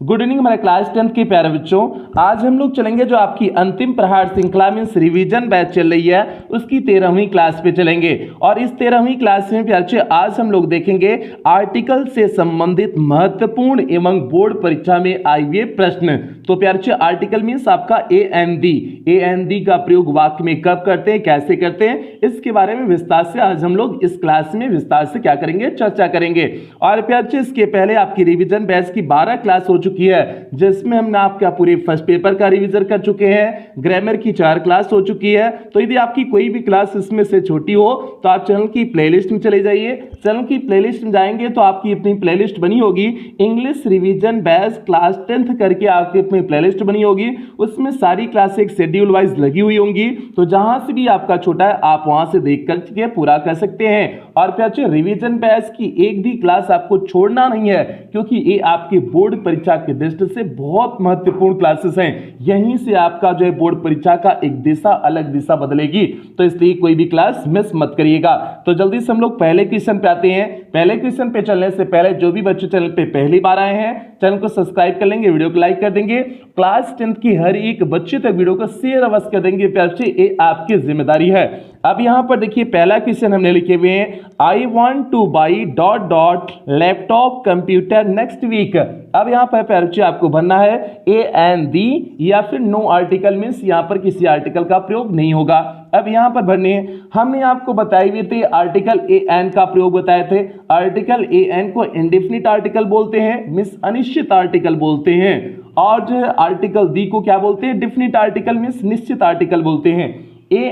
Good evening हमारे class 10th के प्यारे बच्चों। आज हम लोग चलेंगे जो आपकी अंतिम प्रहार श्रृंखला मीन्स रिवीजन बैच चल रही है उसकी 13वीं क्लास पे चलेंगे। और इस 13वीं क्लास में प्यारे आज हम लोग देखेंगे आर्टिकल से संबंधित महत्वपूर्ण एवं बोर्ड परीक्षा में आए हुए प्रश्न। तो प्यारे आर्टिकल मीन्स आपका ए का प्रयोग वाक्य में कब करते हैं, कैसे करते हैं, इसके बारे में विस्तार से आज हम लोग इस क्लास में विस्तार से क्या करेंगे, चर्चा करेंगे। और प्यारे इसके पहले आपकी रिवीजन बैच की 12 क्लास हो चुकी है जिसमें हमने आपका पूरे फर्स्ट पेपर का रिवीजन कर चुके हैं। ग्रामर की 4 क्लास हो चुकी है। तो यदि आपकी कोई भी क्लास इसमें से छोटी हो तो आप चैनल की प्लेलिस्ट में चले जाइए। चैनल की प्लेलिस्ट में जाएंगे तो आपकी अपनी प्लेलिस्ट बनी होगी, English revision batch class 10th करके आपकी अपनी प्लेलिस्ट बनी होगी। उसमें सारी क्लास एक शेड्यूल वाइज लगी हुई होंगी। तो जहां से भी आपका छोटा है आप वहां से देख करके पूरा कर सकते हैं। और प्यारे रिवीजन बैच की एक भी क्लास आपको छोड़ना नहीं है क्योंकि ये आपके बोर्ड परीक्षा की दृष्टि से बहुत महत्वपूर्ण क्लासेस हैं। यहीं से आपका जो है बोर्ड परीक्षा का एक दिशा अलग दिशा बदलेगी। तो इसलिए कोई भी क्लास मिस मत करिएगा। तो जल्दी से हम लोग पहले क्वेश्चन पे आते हैं। पहले क्वेश्चन पे चलने से पहले जो भी बच्चे चैनल पे पहली बार आए हैं चैनल को सब्सक्राइब कर लेंगे, वीडियो को लाइक कर देंगे, क्लास 10th की हर एक बच्चे तक वीडियो को शेयर अवश्य कर देंगे। प्यारे ये आपकी जिम्मेदारी है। अब यहां पर देखिए पहला क्वेश्चन हमने लिखे हुए हैं, I want to buy dot dot laptop computer next week. अब यहां पर प्यारे आपको भरना है ए एन दी या फिर नो आर्टिकल मीन्स यहां पर किसी आर्टिकल का प्रयोग नहीं होगा। अब यहां पर भरने हमने आपको बताए हुए थे आर्टिकल ए एन का प्रयोग बताए थे। आर्टिकल ए एन को इंडेफिनिट आर्टिकल बोलते हैं, मीन्स अनिश्चित आर्टिकल बोलते हैं। और जो है आर्टिकल दी को क्या बोलते हैं, डिफिनिट आर्टिकल मीन्स निश्चित आर्टिकल बोलते हैं। ए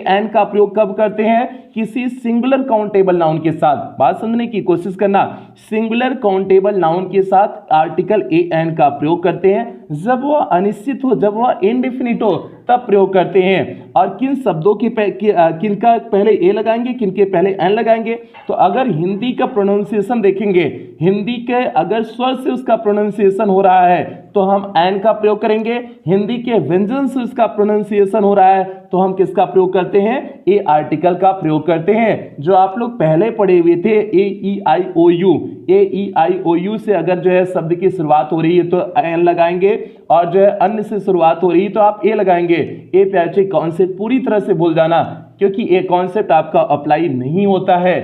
एन का प्रयोग कब करते हैं, किसी सिंगुलर काउंटेबल नाउन के साथ। बात समझने की कोशिश करना, सिंगुलर काउंटेबल नाउन के साथ आर्टिकल ए एन का प्रयोग करते हैं। जब वह अनिश्चित हो, जब वह इनडेफिनिट हो तब प्रयोग करते हैं। और किन शब्दों की किनका पहले ए लगाएंगे, किनके पहले एन लगाएंगे। तो अगर हिंदी का प्रोनाउंसिएशन देखेंगे, हिंदी के अगर स्वर से उसका प्रोनाउंसिएशन हो रहा है तो हम एन का प्रयोग करेंगे। हिंदी के व्यंजन से उसका प्रोनाउंसिएशन हो रहा है तो हम किसका प्रयोग करते हैं, ए आर्टिकल का प्रयोग करते हैं। जो आप लोग पहले पढ़े हुए थे ए ई आई ओ यू से अगर जो है शब्द की शुरुआत हो रही है तो एन लगाएंगे, और जो है अन्य से शुरुआत हो रही है तो आप ए लगाएंगे। ए प्यारे कॉन्सेप्ट पूरी तरह से भूल जाना क्योंकि ये कॉन्सेप्ट आपका अप्लाई नहीं होता है।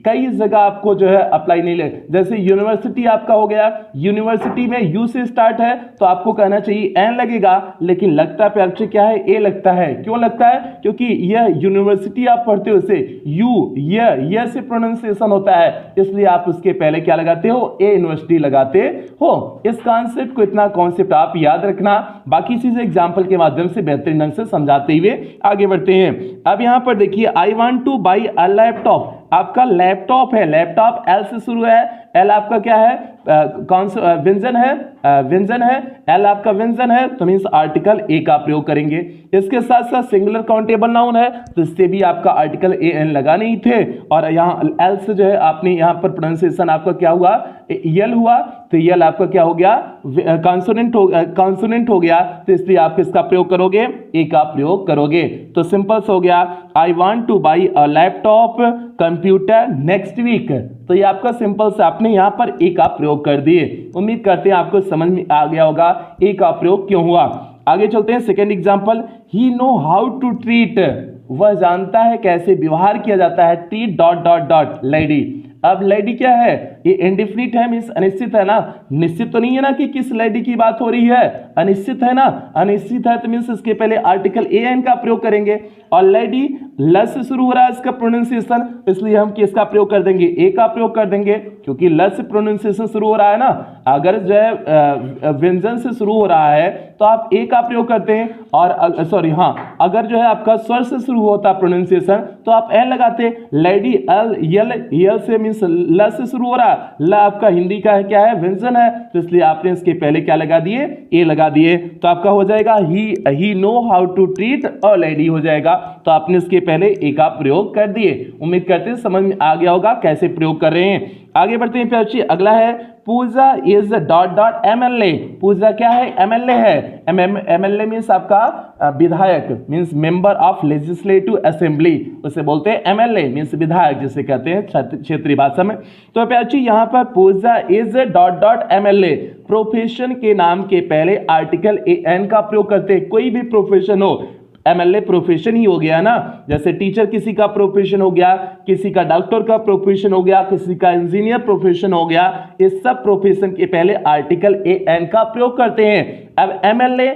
कई जगह आपको जो है अप्लाई नहीं ले, जैसे यूनिवर्सिटी आपका हो गया, यूनिवर्सिटी में यू से स्टार्ट है तो आपको कहना चाहिए एन लगेगा, लेकिन लगता प्यारे क्या है, ए लगता है। क्यों लगता है, क्योंकि यह यूनिवर्सिटी आप पढ़ते हो इसे यू यह से प्रोनाउंसिएशन होता है, इसलिए आप उसके पहले क्या लगाते हो, ए यूनिवर्सिटी लगाते हो। इस कॉन्सेप्ट को, इतना कॉन्सेप्ट आप याद रखना, बाकी चीजें एग्जाम्पल के माध्यम से बेहतरीन ढंग से समझाते हुए आगे बढ़ते हैं। अब यहां पर देखिए आई want to buy a laptop, आपका लैपटॉप है, लैपटॉप एल से शुरू है, एल आपका क्या है, कौन सा व्यंजन है, व्यंजन है, एल आपका व्यंजन है तो मीन्स आर्टिकल ए का प्रयोग करेंगे। इसके साथ साथ सिंगुलर काउंटेबल नाउन है तो इससे भी आपका आर्टिकल ए एन लगाने ही थे। और यहाँ एल से जो है आपने यहाँ पर प्रोनाउंसिएशन आपका क्या हुआ, यल हुआ, तो यल आपका क्या हो गया, कॉन्सोनेंट हो गया, तो इसलिए आप किसका प्रयोग करोगे, ए का प्रयोग करोगे। तो सिंपल हो गया, I want to buy a laptop computer next week. तो ये आपका सिंपल से आपने यहाँ पर ए का प्रयोग कर दिए। उम्मीद करते हैं आपको समझ में आ गया होगा ए का प्रयोग क्यों हुआ। आगे चलते हैं second example, he know how to treat, वह जानता है कैसे व्यवहार किया जाता है, treat dot dot dot lady. अब लेडी क्या है, ये इंडेफिनिट है मीन्स अनिश्चित है ना, निश्चित तो नहीं है ना कि किस लेडी की बात हो रही है, अनिश्चित है ना, अनिश्चित है तो मीन्स इसके पहले आर्टिकल ए एन का प्रयोग करेंगे। और लेडी ल से शुरू हो रहा है इसका प्रोनाउंसिएशन, इसलिए हम किसका प्रयोग कर देंगे, ए का प्रयोग कर देंगे क्योंकि ल से प्रोनाउंसिएशन शुरू हो रहा है ना। अगर जो है व्यंजन से शुरू हो रहा है तो आप ए का प्रयोग करते हैं, और सॉरी हाँ, अगर जो है आपका स्वर से शुरू होता प्रोनाउंसिएशन तो आप एन लगाते। लेडी एल यल से मीन्स ल से शुरू हो रहा है, ल आपका हिंदी का है, क्या है, व्यंजन है, तो इसलिए आपने इसके पहले क्या लगा दिए, ए लगा दिए। तो आपका हो जाएगा he know how to treat a lady हो जाएगा। तो आपने इसके पहले ए का प्रयोग कर दिए। उम्मीद करते हैं समझ में आ गया होगा कैसे प्रयोग कर रहे हैं। आगे बढ़ते हैं प्यार, अगला है पूजा इज डॉट डॉट एमएलए। पूजा क्या है? एमएलए है। एमएलए मीन्स आपका विधायक, means member of legislative assembly, उसे बोलते हैं एमएलए मीन्स विधायक जिसे कहते हैं क्षेत्रीय भाषा में। तो प्यार यहाँ पर Puja is dot dot MLA, profession के नाम के पहले आर्टिकल एन का प्रयोग करते हैं। कोई भी प्रोफेशन हो, एमएलए प्रोफेशन ही हो गया ना, जैसे टीचर किसी का प्रोफेशन हो गया, किसी का डॉक्टर का प्रोफेशन हो गया, किसी का इंजीनियर प्रोफेशन हो गया, इस सब प्रोफेशन के पहले आर्टिकल ए एन का प्रयोग करते हैं। अब एमएलए,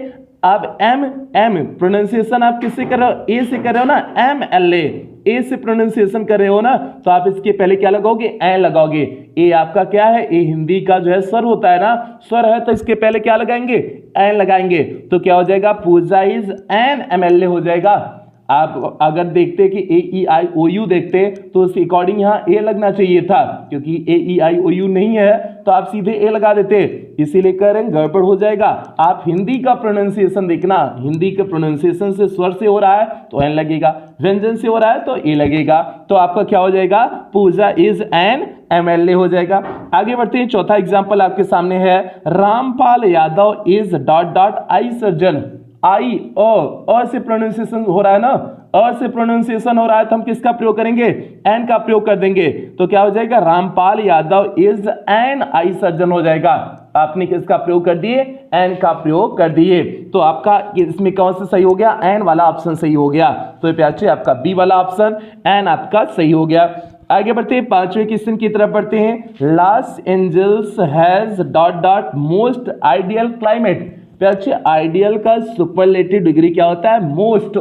अब एम प्रोनाउंसिएशन आप किससे कर रहे हो? ए से कर रहे हो ना, एमएलए, ए से प्रोनाउंसिएशन कर रहे हो ना, तो आप इसके पहले क्या लगाओगे? ए लगाओगे। ए आपका क्या है? ए हिंदी का जो है स्वर होता है ना, स्वर है, तो इसके पहले क्या लगाएंगे? एन लगाएंगे। तो क्या हो जाएगा? पूजा इज एन एमएलए हो जाएगा। आप अगर देखते कि ए ई आई ओ यू देखते तो उसके अकॉर्डिंग यहाँ ए लगना चाहिए था, क्योंकि ए ई आई ओ यू नहीं है तो आप सीधे ए लगा देते, इसीलिए कह रहे हैं गड़बड़ हो जाएगा। आप हिंदी का प्रोनाउंसिएशन देखना, हिंदी के प्रोनाउंसिएशन से स्वर से हो रहा है तो एन लगेगा, व्यंजन से हो रहा है तो ए लगेगा। तो आपका क्या हो जाएगा? पूजा इज एन एमएलए हो जाएगा। आगे बढ़ते हैं, चौथा एग्जाम्पल आपके सामने है, Rampal Yadav is dot dot eye surgeon. I a say pronunciation हो रहा है ना, अ से प्रोनाउंसिएशन हो रहा है तो हम किसका प्रयोग करेंगे? एन का प्रयोग कर देंगे। तो क्या हो जाएगा? Rampal Yadav is an eye surgeon हो जाएगा। आपने किसका प्रयोग कर दिए? एन का प्रयोग कर दिए। तो आपका इसमें कौन सा सही हो गया? एन वाला ऑप्शन सही हो गया। तो प्यारे आपका बी वाला ऑप्शन एन आपका सही हो गया। आगे बढ़ते हैं, पांचवें क्वेश्चन की तरफ बढ़ते हैं। Los Angeles has dot dot most ideal climate. प्यारे आइडियल का सुपरलेटिव डिग्री क्या होता है? मोस्ट।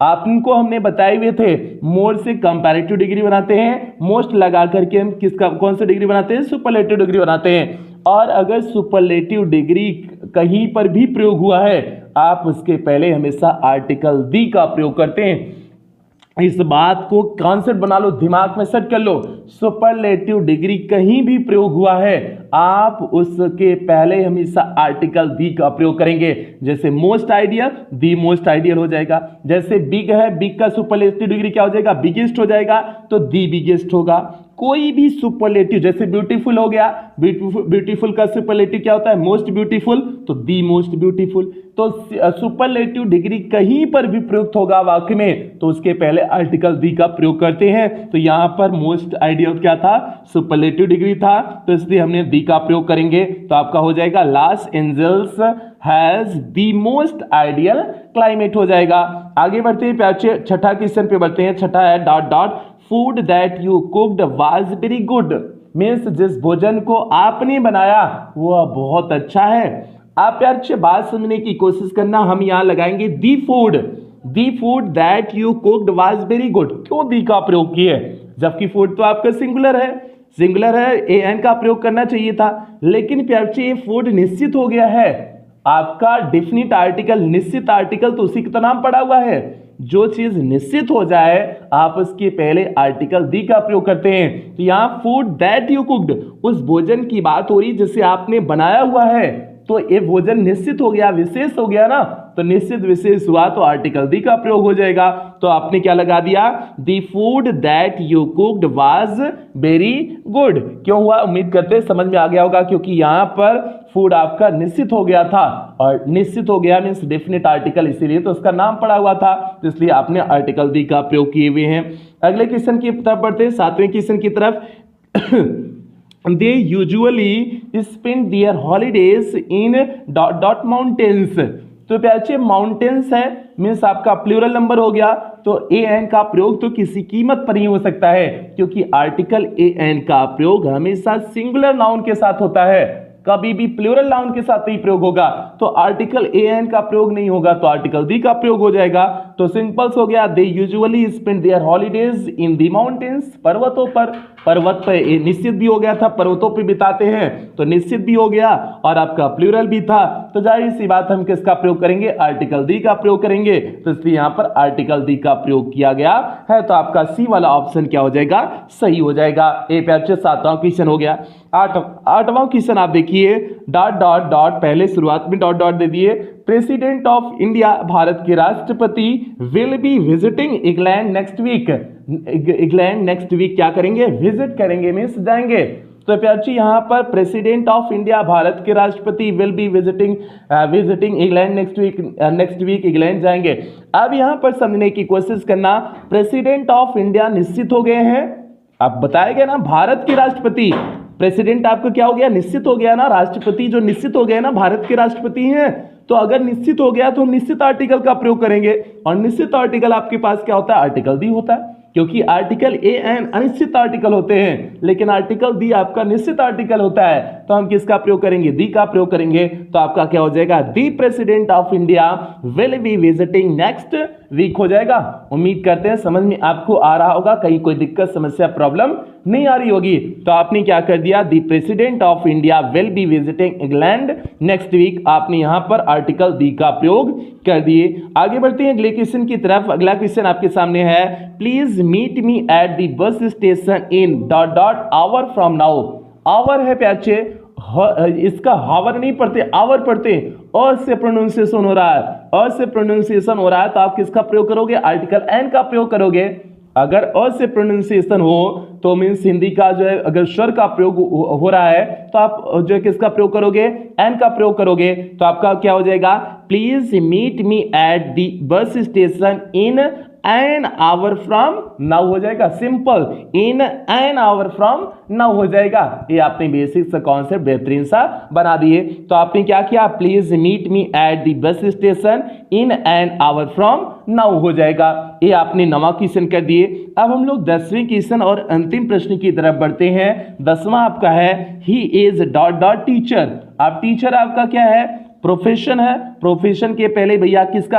आपको हमने बताए हुए थे, मोर से कंपैरेटिव डिग्री बनाते हैं, मोस्ट लगा करके हम किसका कौन सा डिग्री बनाते हैं? सुपरलेटिव डिग्री बनाते हैं। और अगर सुपरलेटिव डिग्री कहीं पर भी प्रयोग हुआ है, आप उसके पहले हमेशा आर्टिकल दी का प्रयोग करते हैं। इस बात को कॉन्सेप्ट बना लो, दिमाग में सेट कर लो। सुपरलेटिव डिग्री कहीं भी प्रयोग हुआ है, आप उसके पहले हमेशा आर्टिकल दी का प्रयोग करेंगे। जैसे most ideal, the most ideal हो जाएगा। जैसे बिग है, बिग का सुपरलेटिव डिग्री क्या हो जाएगा? बिगेस्ट हो जाएगा, तो दी बिगेस्ट होगा। कोई भी सुपरलेटिव, जैसे ब्यूटीफुल हो गया, ब्यूटीफुल का सुपरलेटिव क्या होता है? मोस्ट ब्यूटीफुल, तो दी मोस्ट ब्यूटीफुल। तो सुपरलेटिव डिग्री कहीं पर भी प्रयुक्त होगा वाक्य में तो उसके पहले आर्टिकल दी का प्रयोग करते हैं। तो यहाँ पर मोस्ट आइडियल क्या था? सुपरलेटिव डिग्री था, तो इसलिए हमने दी का प्रयोग करेंगे। तो आपका हो जाएगा Los Angeles has the most ideal climate हो जाएगा। आगे बढ़ते हैं प्यारे, छठा क्वेश्चन पे बढ़ते हैं। छठा है dot dot food that you cooked was very good. Means जिस भोजन को आपने बनाया वह बहुत अच्छा है। आप प्यार से बात समझने की कोशिश करना, हम यहाँ लगाएंगे दी food. The food that you cooked was very good. क्यों दी का प्रयोग किए? जबकि फूड तो आपका सिंगुलर है, सिंगुलर है, ए एन का प्रयोग करना चाहिए था। लेकिन प्यार से ये फूड निश्चित हो गया है, आपका डेफिनिट आर्टिकल, निश्चित आर्टिकल तो उसी का नाम पड़ा हुआ है। जो चीज निश्चित हो जाए आप उसके पहले आर्टिकल दी का प्रयोग करते हैं। तो यहाँ फूड दैट यू कुक्ड, उस भोजन की बात हो रही जिसे आपने बनाया हुआ है, तो ये भोजन निश्चित हो गया, विशेष हो गया ना, तो निश्चित विशेष हुआ तो आर्टिकल दी का प्रयोग हो जाएगा। तो आपने क्या लगा दिया? The food that you cooked was very good. क्यों हुआ? उम्मीद करते हैं समझ में आ गया होगा, क्योंकि यहाँ पर फूड आपका निश्चित हो गया था, और निश्चित हो गया मीन्स डेफिनेट आर्टिकल, इसीलिए तो उसका नाम पड़ा हुआ था, तो इसलिए आपने आर्टिकल दी का प्रयोग किए हुए हैं। अगले क्वेश्चन की तरफ बढ़ते हैं, सातवें क्वेश्चन की तरफ। They usually spend their holidays in dot dot mountains। तो प्यारे माउंटेन्स है मीन्स आपका प्लूरल नंबर हो गया, तो ए एन का प्रयोग तो किसी कीमत पर ही हो सकता है, क्योंकि आर्टिकल ए एन का प्रयोग हमेशा सिंगुलर नाउन के साथ होता है, कभी भी प्लूरल नाउन के साथ नहीं प्रयोग होगा। तो आर्टिकल ए एन का प्रयोग नहीं होगा तो आर्टिकल दी का प्रयोग हो जाएगा। तो सिंपल हो गया, they usually spend their holidays in the mountains, पर्वतों पर। पर्वत पर निश्चित भी हो गया था, पर्वतों पर बिताते हैं, तो निश्चित भी हो गया और आपका प्लूरल भी था, तो जाहिर सी बात हम किसका प्रयोग करेंगे? आर्टिकल दी का प्रयोग करेंगे। तो इसलिए यहाँ पर आर्टिकल दी का प्रयोग किया गया है, तो आपका सी वाला ऑप्शन क्या हो जाएगा? सही हो जाएगा। ए प्यार से सातवां क्वेश्चन हो गया। आठवां क्वेश्चन आप देखिए, डॉट डॉट डॉट, पहले शुरुआत में डॉट डॉट दे दिए। प्रेसिडेंट ऑफ इंडिया, भारत के राष्ट्रपति, will be visiting England next week. England next week क्या करेंगे? विजिट करेंगे मीन्स जाएंगे। तो प्यार यहाँ पर प्रेसिडेंट ऑफ इंडिया, भारत के राष्ट्रपति will be visiting England next week England जाएंगे। अब यहाँ पर समझने की कोशिश करना, प्रेसिडेंट ऑफ इंडिया निश्चित हो गए हैं, अब बताया गया ना भारत के राष्ट्रपति, प्रेसिडेंट आपका क्या हो गया, निश्चित हो गया ना, राष्ट्रपति जो निश्चित हो गया ना भारत के राष्ट्रपति हैं। तो अगर निश्चित हो गया तो निश्चित आर्टिकल का प्रयोग करेंगे, और निश्चित आर्टिकल आपके पास क्या होता है, आर्टिकल दी होता है, क्योंकि आर्टिकल ए एन अनिश्चित आर्टिकल होते हैं, लेकिन आर्टिकल दी आपका निश्चित आर्टिकल होता है। तो हम किसका प्रयोग करेंगे, दी का प्रयोग करेंगे। तो आपका क्या हो जाएगा, the president of India will be visiting next week हो जाएगा। उम्मीद करते हैं समझ में आपको आ रहा होगा, कहीं कोई दिक्कत समस्या प्रॉब्लम नहीं आ रही होगी। तो आपने क्या कर दिया, the president of India will be visiting England next week, आपने यहां पर आर्टिकल दी का प्रयोग कर दिए। आगे बढ़ते हैं अगले क्वेश्चन की तरफ। अगला क्वेश्चन आपके सामने है, please meet me at the bus station in dot dot hour from now. Hour है प्याचे, इसका हावर नहीं पढ़ते, आवर पढ़ते, अ से प्रोनाउंसिएशन हो रहा है, अ से प्रोनाउंसिएशन हो रहा है, तो आप किसका प्रयोग करोगे, आर्टिकल एन का प्रयोग करोगे। अगर अ से प्रोनाउंसिएशन हो तो मीन्स हिंदी का जो है अगर स्वर का प्रयोग हो रहा है तो आप जो है किसका प्रयोग करोगे, एन का प्रयोग करोगे। तो आपका क्या हो जाएगा, please meet me at the bus station in an hour from now हो जाएगा, simple, in an hour from now हो जाएगा। ये आपने बेसिक सा कॉन्सेप्ट बेहतरीन सा बना दिए। तो आपने क्या किया, please meet me at the bus station in an hour from now हो जाएगा। ये आपने नवा क्वेश्चन कर दिए। अब हम लोग 10वें क्वेश्चन और अंतिम प्रश्न की तरफ बढ़ते हैं। 10वां आपका है, he is dot dot teacher. अब टीचर आपका क्या है, प्रोफेशन है, प्रोफेशन के पहले भैया किसका,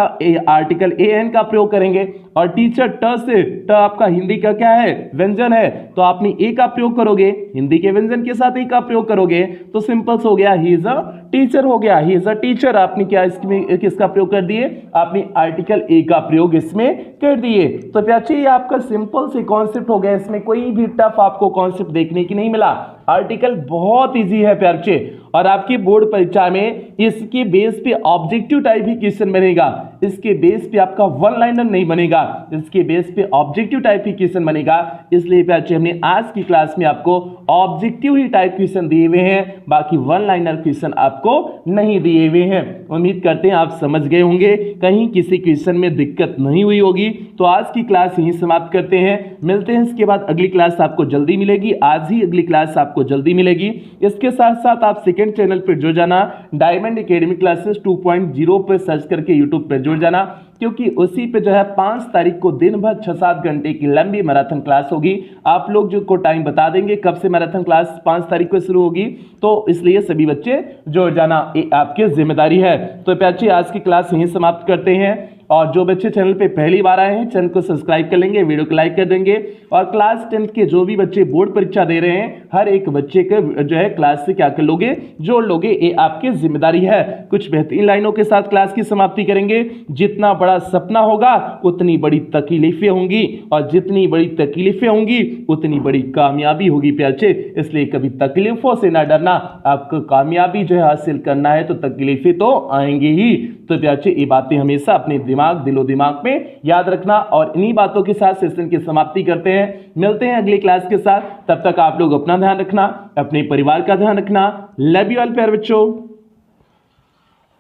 आर्टिकल ए एन का प्रयोग करेंगे, और टीचर ट से, ट आपका हिंदी का क्या है, व्यंजन है, तो आपने ए का प्रयोग करोगे, हिंदी के व्यंजन के साथ ए का प्रयोग करोगे, तो सिंपल हो गया, ही इज अ टीचर हो गया, ही इज अ टीचर। आपने क्या इसमें किसका प्रयोग कर दिए, आपने आर्टिकल ए का प्रयोग इसमें कर दिए। तो प्याचे ये आपका सिंपल से कॉन्सेप्ट हो गया, इसमें कोई भी टफ आपको कॉन्सेप्ट देखने की नहीं मिला। आर्टिकल बहुत इजी है प्याचे, और आपकी बोर्ड परीक्षा में इसके बेस पे ऑब्जेक्टिव टाइप ही क्वेश्चन बनेगा, इसके बेस पे आपका वन लाइनर नहीं बनेगा, इसके बेस पे ऑब्जेक्टिव टाइप ही क्वेश्चन बनेगा। इसलिए प्याचे हमने आज की क्लास में आपको ऑब्जेक्टिव ही टाइप क्वेश्चन दिए हुए हैं, बाकी वन लाइनर क्वेश्चन आपको नहीं दिए हुए हैं। उम्मीद करते हैं आप समझ गए होंगे, कहीं किसी क्वेश्चन में दिक्कत नहीं हुई होगी। तो आज की क्लास यहीं समाप्त करते हैं, मिलते हैं इसके बाद अगली क्लास आपको जल्दी मिलेगी, आज ही अगली क्लास आपको जल्दी मिलेगी। इसके साथ साथ आप सेकंड चैनल पर जुड़ जाना, डायमंड एकेडमी क्लासेस 2.0 पर सर्च करके यूट्यूब पर जुड़ जाना, क्योंकि उसी पे जो है 5 तारीख को दिन भर 6-7 घंटे की लंबी मैराथन क्लास होगी। आप लोग जो को टाइम बता देंगे कब से मैराथन क्लास 5 तारीख को शुरू होगी, तो इसलिए सभी बच्चे जुड़ जाना, ये आपकी जिम्मेदारी है। तो प्यारे आज की क्लास यहीं समाप्त करते हैं, और जो बच्चे चैनल पे पहली बार आए हैं चैनल को सब्सक्राइब कर लेंगे, वीडियो को लाइक कर देंगे, और क्लास 10th के जो भी बच्चे बोर्ड परीक्षा दे रहे हैं हर एक बच्चे के जो है क्लास से क्या कर लोगे, जोड़ लोगे, ये आपकी जिम्मेदारी है। कुछ बेहतरीन लाइनों के साथ क्लास की समाप्ति करेंगे। जितना बड़ा सपना होगा उतनी बड़ी तकलीफें होंगी, और जितनी बड़ी तकलीफें होंगी उतनी बड़ी कामयाबी होगी प्यारे, इसलिए कभी तकलीफों से ना डरना। आपको कामयाबी जो है हासिल करना है तो तकलीफें तो आएंगी ही। तो प्यारे ये बातें हमेशा अपने दिलो दिमाग में याद रखना, और इन्हीं बातों के साथ सेशन की समाप्ति करते हैं। मिलते हैं अगली क्लास के साथ, तब तक आप लोग अपना ध्यान रखना, अपने परिवार का ध्यान रखना। लव यू ऑल प्यारे बच्चों।